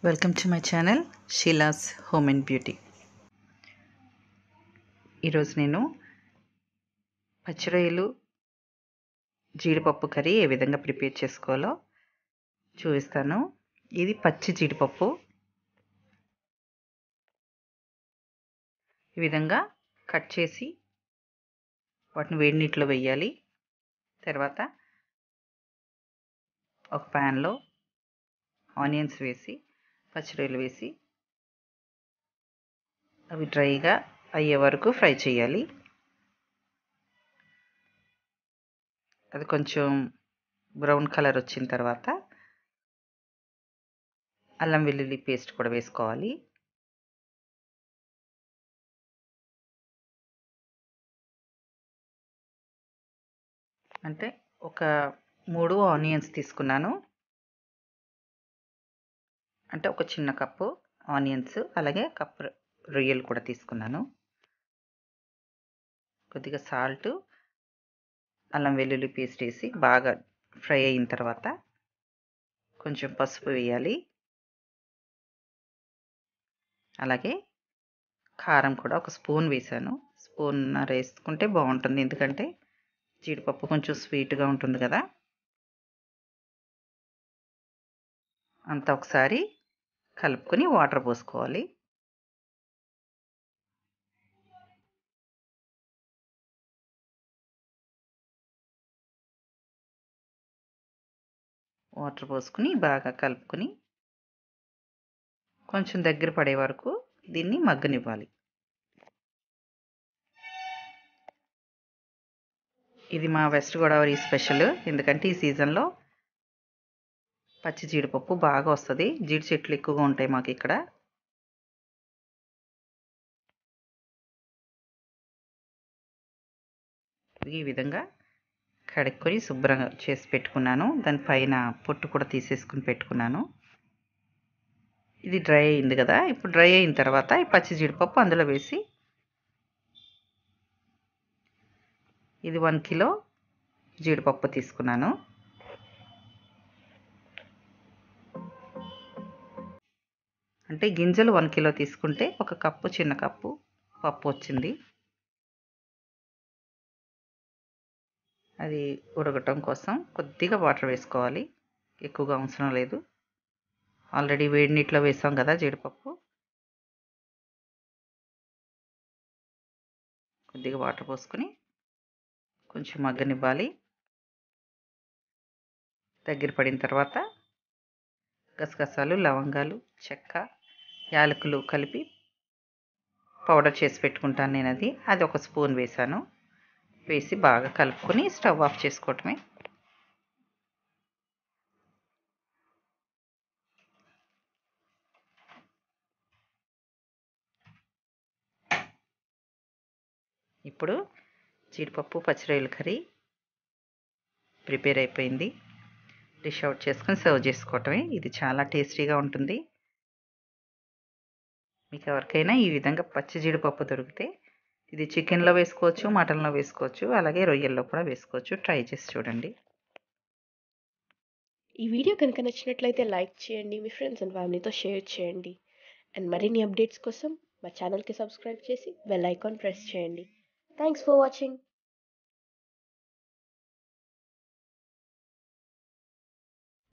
Welcome to my channel Sheela's home and beauty. ఈరోజు నేను పచ్చి రొయ్యలు జీడిపప్పు కర్రీ ఏ విధంగా ప్రిపేర్ చేసుకోవాలో చూపిస్తాను. ఇది పచ్చి జీడిపప్పు. ఈ విధంగా కట్ చేసి వాటిని వేడి నీటిలో వేయాలి. తర్వాత ఒక ప్యాన్లో ఆనియన్స్ వేసి పచ్చి రొయ్యలు వేసి అవి డ్రైగా అయ్యే వరకు ఫ్రై చేయాలి. అది కొంచెం బ్రౌన్ కలర్ వచ్చిన తర్వాత అల్లం వెల్లుల్లి పేస్ట్ కూడా వేసుకోవాలి. అంటే ఒక 3 ఆనియన్స్ తీసుకున్నాను. అంటే ఒక చిన్న కప్పు ఆనియన్స్, అలాగే కప్పు రొయ్యలు కూడా తీసుకున్నాను. కొద్దిగా సాల్ట్, అల్లం వెల్లుల్లి పేస్ట్ వేసి బాగా ఫ్రై అయిన తర్వాత కొంచెం పసుపు వేయాలి. అలాగే కారం కూడా ఒక స్పూన్ వేసాను. స్పూన్నర వేసుకుంటే బాగుంటుంది, ఎందుకంటే జీడిపప్పు కొంచెం స్వీట్గా ఉంటుంది కదా. అంతా ఒకసారి కలుపుకొని వాటర్ పోసుకోవాలి. వాటర్ పోసుకుని బాగా కలుపుకొని కొంచెం దగ్గర పడే వరకు దీన్ని మగ్గనివ్వాలి. ఇది మా వెస్ట్ గోదావరి స్పెషల్, ఎందుకంటే ఈ సీజన్లో పచ్చి జీడిపప్పు బాగా వస్తుంది. జీడి చెట్లు ఎక్కువగా ఉంటాయి మాకు ఇక్కడ. ఈ విధంగా కడుక్కొని శుభ్రంగా చేసి పెట్టుకున్నాను. దానిపైన పొట్టు కూడా తీసేసుకుని పెట్టుకున్నాను. ఇది డ్రై అయింది కదా. ఇప్పుడు డ్రై అయిన తర్వాత ఈ పచ్చి జీడిపప్పు అందులో వేసి, ఇది 1 కిలో జీడిపప్పు తీసుకున్నాను. అంటే గింజలు 1 కిలో తీసుకుంటే ఒక కప్పు, చిన్న కప్పు పప్పు వచ్చింది. అది ఉడకటం కోసం కొద్దిగా వాటర్ వేసుకోవాలి, ఎక్కువగా అవసరం లేదు. ఆల్రెడీ వేడి నీటిలో వేసాం కదా జీడిపప్పు. కొద్దిగా వాటర్ పోసుకొని కొంచెం మగ్గనివ్వాలి. దగ్గర పడిన తర్వాత గసగసాలు, లవంగాలు, చెక్క, యాలకులు కలిపి పౌడర్ చేసి పెట్టుకుంటాను నేను. అది ఒక స్పూన్ వేసాను. వేసి బాగా కలుపుకొని స్టవ్ ఆఫ్ చేసుకోవటమే. ఇప్పుడు జీడిపప్పు పచ్చి రొయ్యల కర్రీ ప్రిపేర్ అయిపోయింది. డిష్ అవుట్ చేసుకొని సర్వ్ చేసుకోవటమే. ఇది చాలా టేస్టీగా ఉంటుంది. మీకు ఎవరికైనా ఈ విధంగా పచ్చి జీడిపప్పు దొరికితే ఇది చికెన్లో వేసుకోవచ్చు, మటన్లో వేసుకోవచ్చు, అలాగే రొయ్యల్లో కూడా వేసుకోవచ్చు. ట్రై చేసి చూడండి. ఈ వీడియో కనుక నచ్చినట్లయితే లైక్ చేయండి, మీ ఫ్రెండ్స్ అండ్ ఫ్యామిలీతో షేర్ చేయండి. అండ్ మరిన్ని అప్డేట్స్ కోసం మా ఛానల్కి సబ్స్క్రైబ్ చేసి బెల్ ఐకాన్ ప్రెస్ చేయండి. Thanks for watching.